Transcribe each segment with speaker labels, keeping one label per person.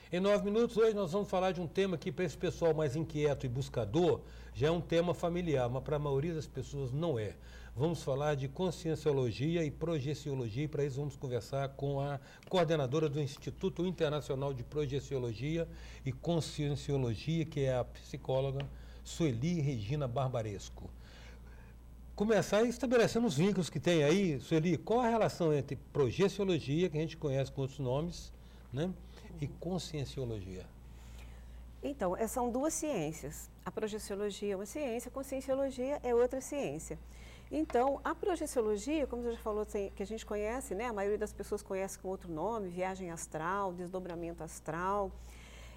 Speaker 1: Em 9 minutos, hoje nós vamos falar de um tema que para esse pessoal mais inquieto e buscador já é um tema familiar, mas para a maioria das pessoas não é. Vamos falar de conscienciologia e projeciologia e para isso vamos conversar com a coordenadora do Instituto Internacional de Projeciologia e Conscienciologia, que é a psicóloga Sueli Regina Barbaresco. Começar estabelecendo os vínculos que tem aí, Sueli, qual a relação entre projeciologia, que a gente conhece com outros nomes, né? E conscienciologia?
Speaker 2: Então, são duas ciências. A projeciologia é uma ciência, a conscienciologia é outra ciência. Então, a projeciologia, como você já falou, que a gente conhece, né? A maioria das pessoas conhece com outro nome, viagem astral, desdobramento astral.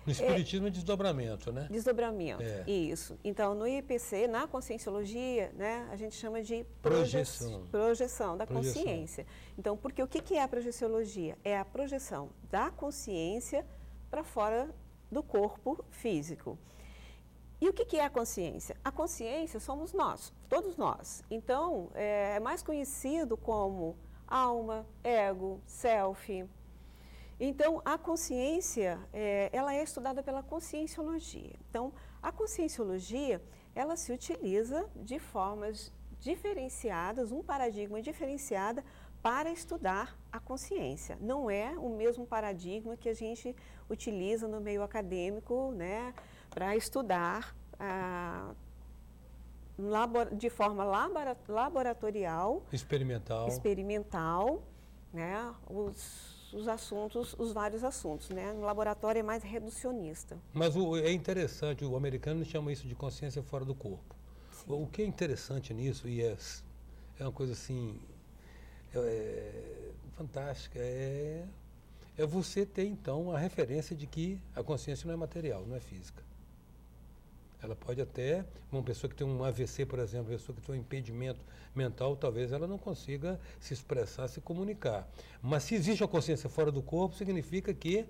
Speaker 1: No espiritismo é desdobramento, né?
Speaker 2: Desdobramento, isso. Então, no IPC, na conscienciologia, né, a gente chama de projeção da consciência. Então, porque o que é a projeciologia? É a projeção da consciência para fora do corpo físico. E o que é a consciência? A consciência somos nós, todos nós. Então, é mais conhecido como alma, ego, self. Então, a consciência, ela é estudada pela conscienciologia. Então, a conscienciologia, ela se utiliza de formas diferenciadas, um paradigma diferenciado para estudar a consciência. Não é o mesmo paradigma que a gente utiliza no meio acadêmico, né, para estudar de forma laboratorial, experimental, né, os assuntos, os vários assuntos, né? No laboratório é mais reducionista.
Speaker 1: Mas é interessante, o americano chama isso de consciência fora do corpo. Sim. O que é interessante nisso, e é uma coisa assim, fantástica, é você ter então a referência de que a consciência não é material, não é física. Ela pode até, uma pessoa que tem um AVC, por exemplo, uma pessoa que tem um impedimento mental, talvez ela não consiga se expressar, se comunicar. Mas se existe a consciência fora do corpo, significa que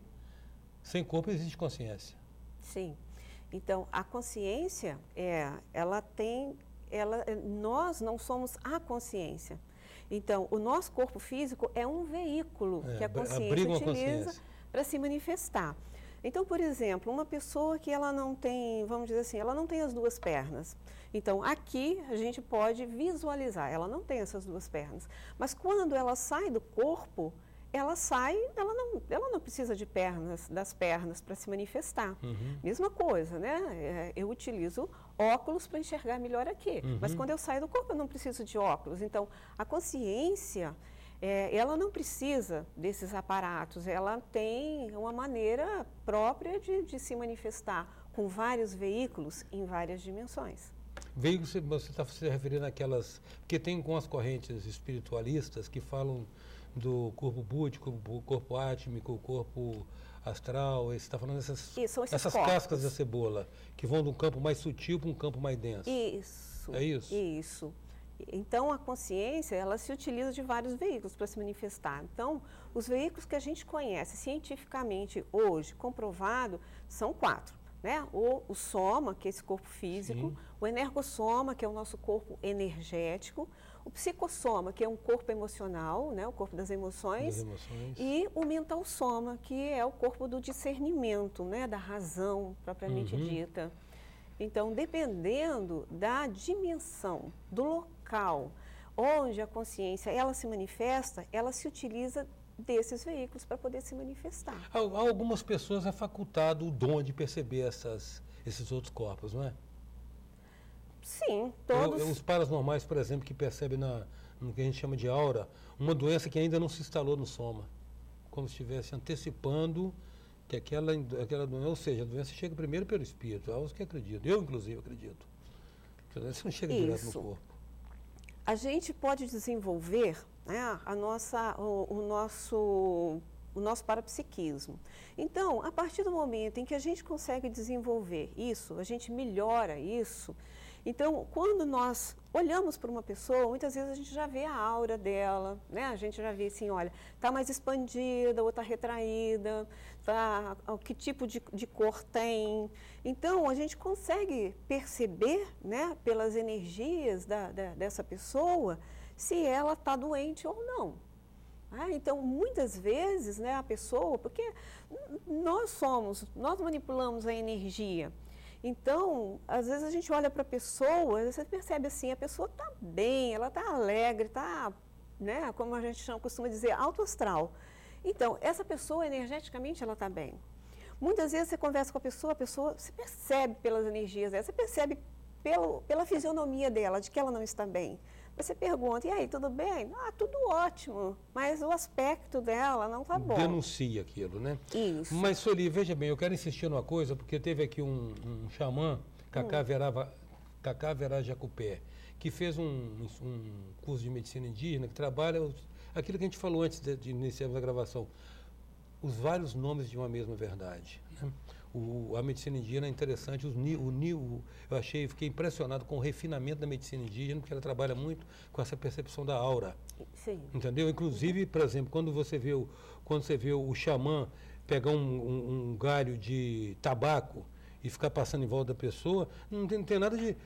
Speaker 1: sem corpo existe consciência.
Speaker 2: Sim. Então, a consciência, nós não somos a consciência. Então, o nosso corpo físico é um veículo que a consciência utiliza para se manifestar. Então, por exemplo, uma pessoa que ela não tem, vamos dizer assim, ela não tem as duas pernas. Então, aqui a gente pode visualizar, ela não tem essas duas pernas. Mas quando ela sai do corpo, ela não precisa de das pernas para se manifestar. Uhum. Mesma coisa, né? Eu utilizo óculos para enxergar melhor aqui. Uhum. Mas quando eu saio do corpo, eu não preciso de óculos. Então, a consciência... ela não precisa desses aparatos, ela tem uma maneira própria de se manifestar com vários veículos em várias dimensões.
Speaker 1: Veículos, você está se referindo àquelas... Porque tem com as correntes espiritualistas que falam do corpo búdico, o corpo átmico, o corpo astral, você está falando essas cascas da cebola, que vão de um campo mais sutil para um campo mais denso.
Speaker 2: Isso.
Speaker 1: É isso?
Speaker 2: Isso. Então, a consciência, ela se utiliza de vários veículos para se manifestar. Então, os veículos que a gente conhece cientificamente hoje, comprovado, são 4. Né? O soma, que é esse corpo físico, sim, o energossoma, que é o nosso corpo energético, o psicossoma, que é um corpo emocional, né? O corpo das emoções, e o mental soma, que é o corpo do discernimento, né? Da razão propriamente dita. Então, dependendo da dimensão, do local onde a consciência ela se manifesta, ela se utiliza desses veículos para poder se manifestar.
Speaker 1: A algumas pessoas é facultado o dom de perceber esses outros corpos, não é?
Speaker 2: Sim, todos.
Speaker 1: Os paranormais, por exemplo, que percebem no que a gente chama de aura, uma doença que ainda não se instalou no soma, como se estivesse antecipando que aquela doença, ou seja, a doença chega primeiro pelo espírito, há os que acreditam, eu inclusive acredito, que a doença não chega direto no corpo.
Speaker 2: A gente pode desenvolver, né, o nosso parapsiquismo. Então, a partir do momento em que a gente consegue desenvolver isso, a gente melhora isso. Então, quando nós olhamos para uma pessoa, muitas vezes a gente já vê a aura dela, né? A gente já vê assim, olha, está mais expandida ou está retraída, que tipo de cor tem. Então, a gente consegue perceber, né, pelas energias dessa pessoa, se ela está doente ou não. Então, muitas vezes, né, a pessoa, porque nós manipulamos a energia. Então, às vezes a gente olha para a pessoa, você percebe assim, a pessoa está bem, ela está alegre, está, né, como a gente costuma dizer, alto astral. Então, essa pessoa, energeticamente, ela está bem. Muitas vezes você conversa com a pessoa se percebe pelas energias dela, você percebe pela fisionomia dela, de que ela não está bem. Você pergunta, e aí, tudo bem? Tudo ótimo, mas o aspecto dela não está bom.
Speaker 1: Denuncia aquilo, né?
Speaker 2: Isso.
Speaker 1: Mas, Sueli, veja bem, eu quero insistir numa coisa, porque teve aqui um xamã, Cacá Verá Jacupé, que fez um curso de medicina indígena, que trabalha aquilo que a gente falou antes de iniciarmos a gravação, os vários nomes de uma mesma verdade, né? A medicina indígena é interessante, eu fiquei impressionado com o refinamento da medicina indígena, porque ela trabalha muito com essa percepção da aura.
Speaker 2: Sim.
Speaker 1: Entendeu? Inclusive, por exemplo, quando você vê o xamã pegar um galho de tabaco e ficar passando em volta da pessoa, não tem nada de...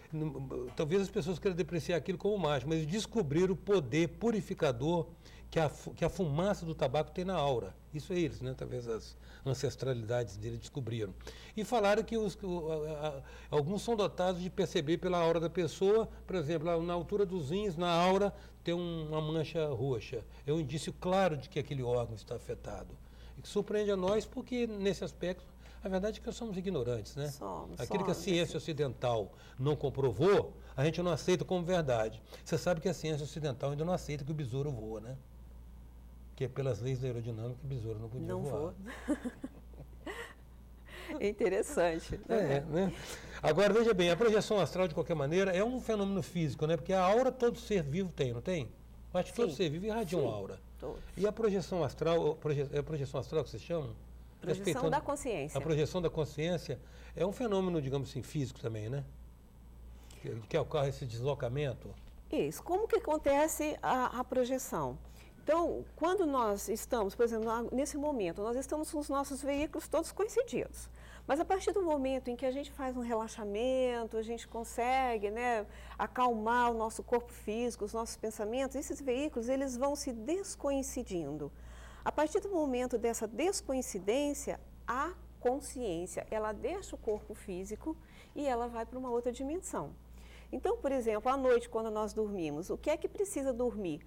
Speaker 1: Talvez as pessoas queiram depreciar aquilo como mágico, mas descobrir o poder purificador que a fumaça do tabaco tem na aura. Isso é eles, né? Talvez as ancestralidades dele descobriram. E falaram que alguns são dotados de perceber pela aura da pessoa, por exemplo, na altura dos rins, na aura, tem uma mancha roxa. É um indício claro de que aquele órgão está afetado. E que surpreende a nós porque, nesse aspecto, a verdade é que nós somos ignorantes, né? Aquilo que a ciência ocidental não comprovou, a gente não aceita como verdade. Você sabe que a ciência ocidental ainda não aceita que o besouro voa, né? Que é pelas leis da aerodinâmica o besouro não podia voar.
Speaker 2: É interessante.
Speaker 1: Né? Agora, veja bem, a projeção astral, de qualquer maneira, é um fenômeno físico, né? Porque a aura todo ser vivo tem, não tem? Eu acho que todo ser vivo irradia uma aura. Todos. E a projeção astral, é a projeção astral que vocês chamam?
Speaker 2: Projeção da consciência.
Speaker 1: A projeção da consciência é um fenômeno, digamos assim, físico também, né? Que ocorre esse deslocamento.
Speaker 2: Isso. Como que acontece a projeção? Então, quando nós estamos, por exemplo, nesse momento, nós estamos com os nossos veículos todos coincididos. Mas a partir do momento em que a gente faz um relaxamento, a gente consegue, né, acalmar o nosso corpo físico, os nossos pensamentos, esses veículos eles vão se descoincidindo. A partir do momento dessa descoincidência, a consciência, ela deixa o corpo físico e ela vai para uma outra dimensão. Então, por exemplo, à noite, quando nós dormimos, o que é que precisa dormir?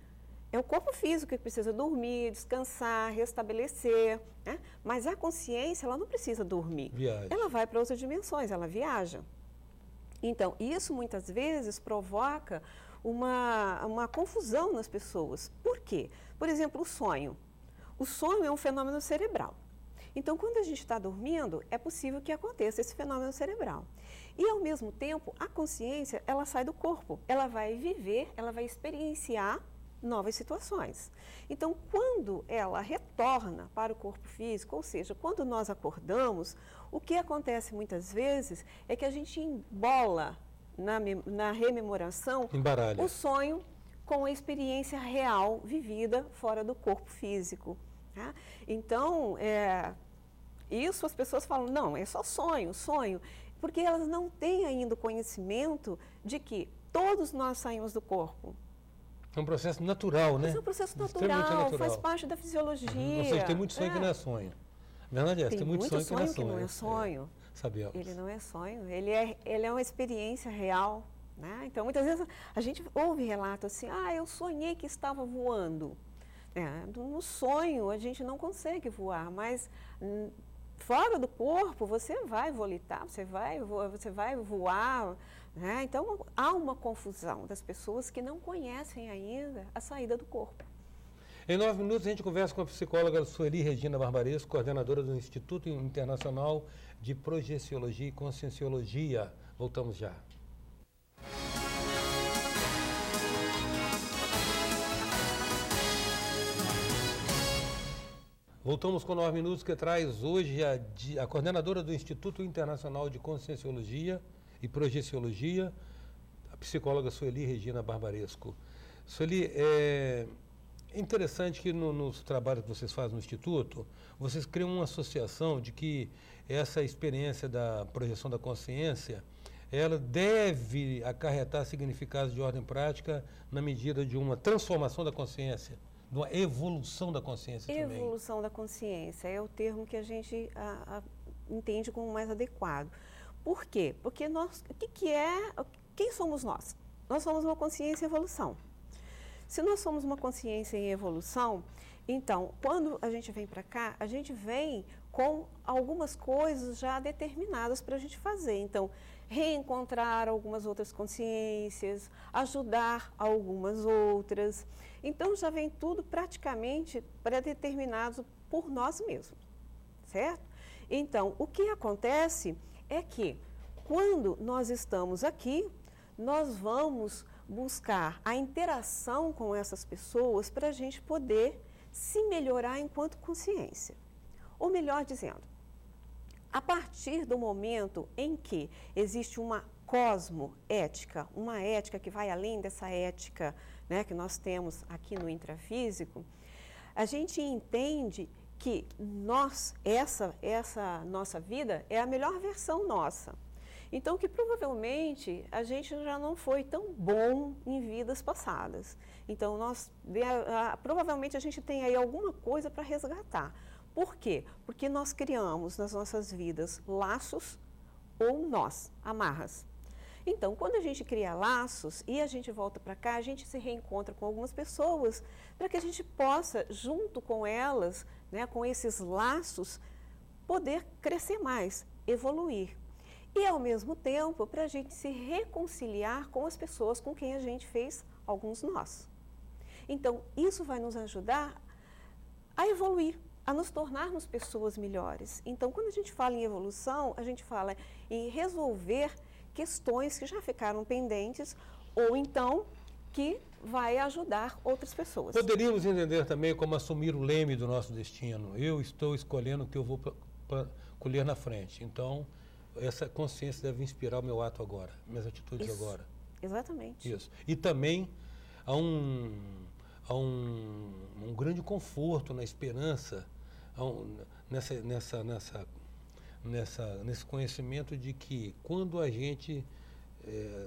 Speaker 2: É o corpo físico que precisa dormir, descansar, restabelecer, né? Mas a consciência, ela não precisa dormir.
Speaker 1: Viaja.
Speaker 2: Ela vai para outras dimensões, ela viaja. Então, isso muitas vezes provoca uma confusão nas pessoas. Por quê? Por exemplo, o sonho. O sonho é um fenômeno cerebral. Então, quando a gente está dormindo, é possível que aconteça esse fenômeno cerebral. E, ao mesmo tempo, a consciência, ela sai do corpo. Ela vai viver, ela vai experienciar novas situações. Então, quando ela retorna para o corpo físico, ou seja, quando nós acordamos, o que acontece muitas vezes é que a gente embola na rememoração o sonho com a experiência real vivida fora do corpo físico. Tá? Então, isso as pessoas falam, não, é só sonho, porque elas não têm ainda o conhecimento de que todos nós saímos do corpo.
Speaker 1: É um processo natural, né?
Speaker 2: É um processo natural, faz parte da fisiologia.
Speaker 1: Ou seja, tem muito sonho que não é sonho. A verdade é essa, tem muito sonho que
Speaker 2: não é sonho.
Speaker 1: Sabemos.
Speaker 2: Ele não é sonho, ele é uma experiência real. Né? Então, muitas vezes a gente ouve relatos assim, eu sonhei que estava voando. No sonho a gente não consegue voar, mas fora do corpo você vai volitar, você vai voar. Né? Então, há uma confusão das pessoas que não conhecem ainda a saída do corpo.
Speaker 1: Em 9 minutos, a gente conversa com a psicóloga Sueli Regina Barbaresco, coordenadora do Instituto Internacional de Projeciologia e Conscienciologia. Voltamos já. Voltamos com 9 minutos, que traz hoje a coordenadora do Instituto Internacional de Conscienciologia e Projeciologia, a psicóloga Sueli Regina Barbaresco. Sueli, é interessante que nos trabalhos que vocês fazem no Instituto, vocês criam uma associação de que essa experiência da projeção da consciência, ela deve acarretar significados de ordem prática na medida de uma transformação da consciência de uma evolução da consciência também.
Speaker 2: Evolução da consciência é o termo que a gente entende como mais adequado. Por quê? Porque quem somos nós? Nós somos uma consciência em evolução. Se nós somos uma consciência em evolução, então, quando a gente vem para cá, a gente vem com algumas coisas já determinadas para a gente fazer. Então, reencontrar algumas outras consciências, ajudar algumas outras. Então, já vem tudo praticamente pré-determinado por nós mesmos, certo? Então, o que acontece é que, quando nós estamos aqui, nós vamos buscar a interação com essas pessoas para a gente poder se melhorar enquanto consciência. Ou melhor dizendo, a partir do momento em que existe uma cosmoética, uma ética que vai além dessa ética, né, que nós temos aqui no intrafísico, a gente entende que essa nossa vida é a melhor versão nossa. Então, que provavelmente a gente já não foi tão bom em vidas passadas. Então, provavelmente a gente tem aí alguma coisa para resgatar. Por quê? Porque nós criamos nas nossas vidas laços ou nós, amarras. Então, quando a gente cria laços e a gente volta para cá, a gente se reencontra com algumas pessoas para que a gente possa, junto com elas, né, com esses laços, poder crescer mais, evoluir. E, ao mesmo tempo, para a gente se reconciliar com as pessoas com quem a gente fez alguns nós. Então, isso vai nos ajudar a evoluir, a nos tornarmos pessoas melhores. Então, quando a gente fala em evolução, a gente fala em resolver questões que já ficaram pendentes ou, então, que vai ajudar outras pessoas.
Speaker 1: Poderíamos entender também como assumir o leme do nosso destino. Eu estou escolhendo o que eu vou colher na frente. Então, essa consciência deve inspirar o meu ato agora, minhas atitudes agora.
Speaker 2: Exatamente.
Speaker 1: Isso. E também há um grande conforto na esperança, nesse conhecimento de que quando a gente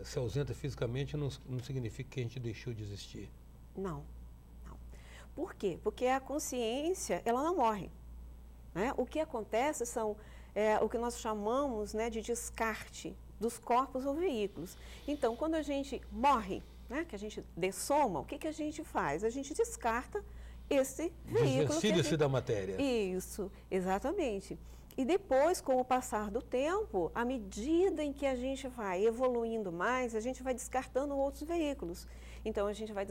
Speaker 1: se ausenta fisicamente, não significa que a gente deixou de existir.
Speaker 2: Não. Por quê? Porque a consciência, ela não morre. Né? O que acontece são o que nós chamamos, né, de descarte dos corpos ou veículos. Então, quando a gente morre, né, que a gente dessoma, o que a gente faz? A gente descarta esse veículo.
Speaker 1: Desvencilha-se da matéria.
Speaker 2: Isso, exatamente. E depois, com o passar do tempo, à medida em que a gente vai evoluindo mais, a gente vai descartando outros veículos. Então, a gente vai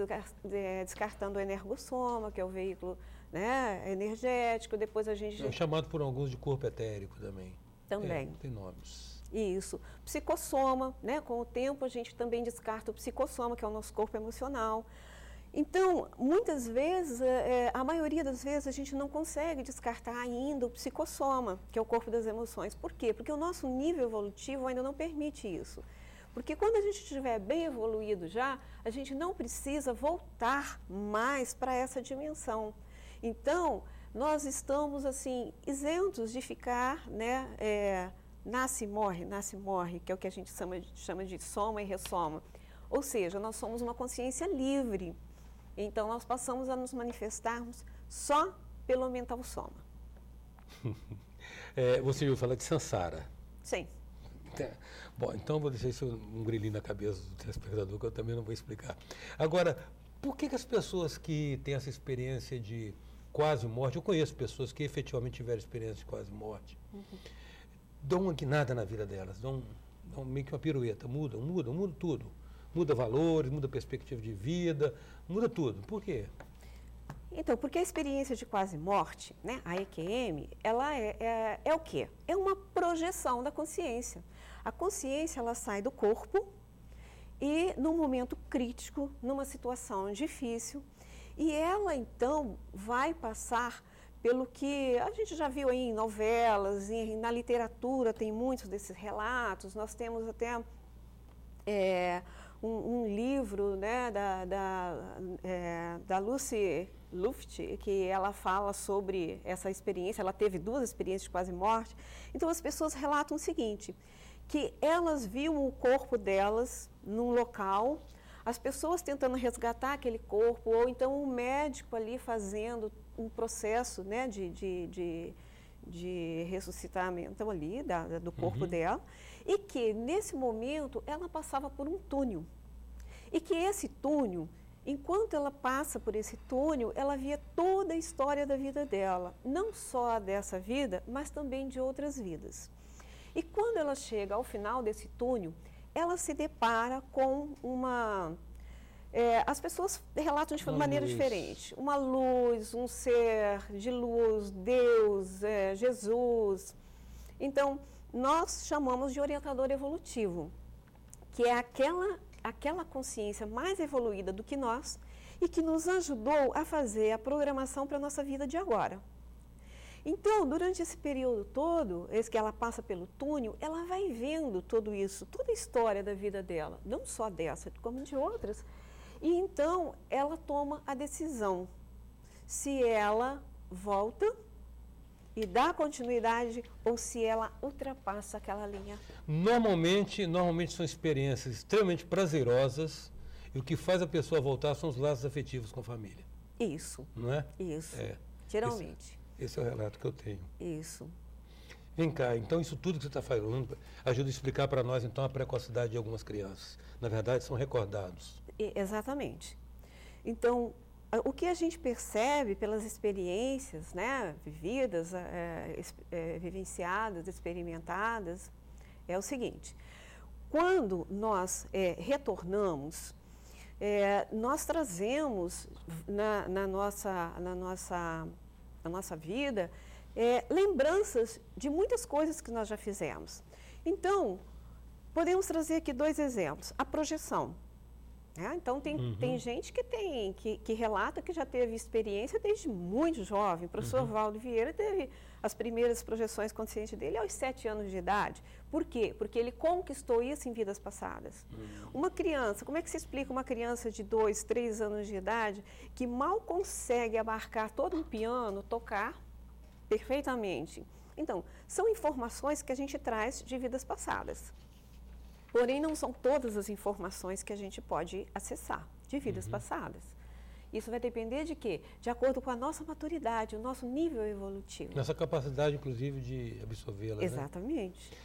Speaker 2: descartando o energossoma, que é o veículo, né, energético, depois a gente...
Speaker 1: É chamado por alguns de corpo etérico também.
Speaker 2: Também.
Speaker 1: Tem nomes.
Speaker 2: Isso. Psicossoma, né, com o tempo a gente também descarta o psicossoma, que é o nosso corpo emocional. Então, muitas vezes, a maioria das vezes, a gente não consegue descartar ainda o psicossoma, que é o corpo das emoções. Por quê? Porque o nosso nível evolutivo ainda não permite isso. Porque quando a gente estiver bem evoluído já, a gente não precisa voltar mais para essa dimensão. Então, nós estamos, assim, isentos de ficar, né, nasce e morre, que é o que a gente chama de soma e ressoma. Ou seja, nós somos uma consciência livre. Então, nós passamos a nos manifestarmos só pelo mental soma.
Speaker 1: Você ouviu falar de Sansara?
Speaker 2: Sim.
Speaker 1: Bom, então vou deixar isso um grilinho na cabeça do telespectador, que eu também não vou explicar. Agora, por que as pessoas que têm essa experiência de quase morte, eu conheço pessoas que efetivamente tiveram experiência de quase morte, dão uma guinada na vida delas, dão meio que uma pirueta, muda tudo. Muda valores, muda perspectiva de vida, muda tudo. Por quê?
Speaker 2: Então, porque a experiência de quase morte, né, a EQM, ela é o quê? É uma projeção da consciência. A consciência, ela sai do corpo e, num momento crítico, numa situação difícil, e ela, então, vai passar pelo que a gente já viu aí em novelas, na literatura tem muitos desses relatos. Nós temos até um livro, né, da Lucy Luft, que ela fala sobre essa experiência. Ela teve 2 experiências de quase morte. Então, as pessoas relatam o seguinte, que elas viam o corpo delas num local, as pessoas tentando resgatar aquele corpo, ou então o médico ali fazendo um processo, né, de ressuscitamento ali do corpo dela, e que nesse momento ela passava por um túnel. E que esse túnel, enquanto ela passa por esse túnel, ela via toda a história da vida dela, não só dessa vida, mas também de outras vidas. E quando ela chega ao final desse túnel, ela se depara com uma... as pessoas relatam de maneira diferente. Uma luz, um ser de luz, Deus, Jesus. Então, nós chamamos de orientador evolutivo, que é aquela consciência mais evoluída do que nós e que nos ajudou a fazer a programação para a nossa vida de agora. Então, durante esse período todo, esse que ela passa pelo túnel, ela vai vendo tudo isso, toda a história da vida dela, não só dessa, como de outras. E então, ela toma a decisão se ela volta e dá continuidade ou se ela ultrapassa aquela linha.
Speaker 1: Normalmente são experiências extremamente prazerosas e o que faz a pessoa voltar são os laços afetivos com a família.
Speaker 2: Isso.
Speaker 1: Não é?
Speaker 2: Isso. Geralmente.
Speaker 1: Esse é o relato que eu tenho.
Speaker 2: Isso.
Speaker 1: Vem cá, então isso tudo que você está falando ajuda a explicar para nós, então, a precocidade de algumas crianças. Na verdade, são recordados.
Speaker 2: Exatamente. Então, o que a gente percebe pelas experiências, né, vividas, vivenciadas, experimentadas, é o seguinte: quando nós retornamos, nós trazemos na nossa vida lembranças de muitas coisas que nós já fizemos. Então, podemos trazer aqui 2 exemplos. A projeção. Então, tem gente que relata que já teve experiência desde muito jovem. O professor Valdo Vieira teve as primeiras projeções conscientes dele aos 7 anos de idade. Por quê? Porque ele conquistou isso em vidas passadas. Uma criança, como é que se explica uma criança de 2, 3 anos de idade que mal consegue abarcar todo um piano, tocar perfeitamente? Então, são informações que a gente traz de vidas passadas. Porém, não são todas as informações que a gente pode acessar de vidas passadas. Isso vai depender de quê? De acordo com a nossa maturidade, o nosso nível evolutivo.
Speaker 1: Nossa capacidade, inclusive, de absorvê-la.
Speaker 2: Exatamente.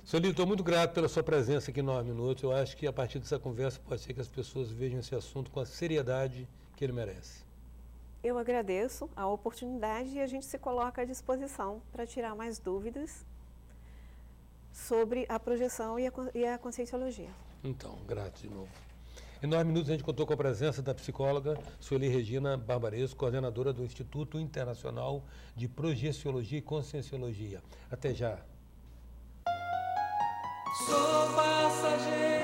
Speaker 1: Senhor, estou muito grato pela sua presença aqui no 9 Minutos. Eu acho que a partir dessa conversa pode ser que as pessoas vejam esse assunto com a seriedade que ele merece.
Speaker 2: Eu agradeço a oportunidade e a gente se coloca à disposição para tirar mais dúvidas sobre a projeção e a conscienciologia.
Speaker 1: Então, grato de novo. Em 9 minutos a gente contou com a presença da psicóloga Sueli Regina Barbaresco, coordenadora do Instituto Internacional de Projeciologia e Conscienciologia. Até já.
Speaker 3: Sou passageiro.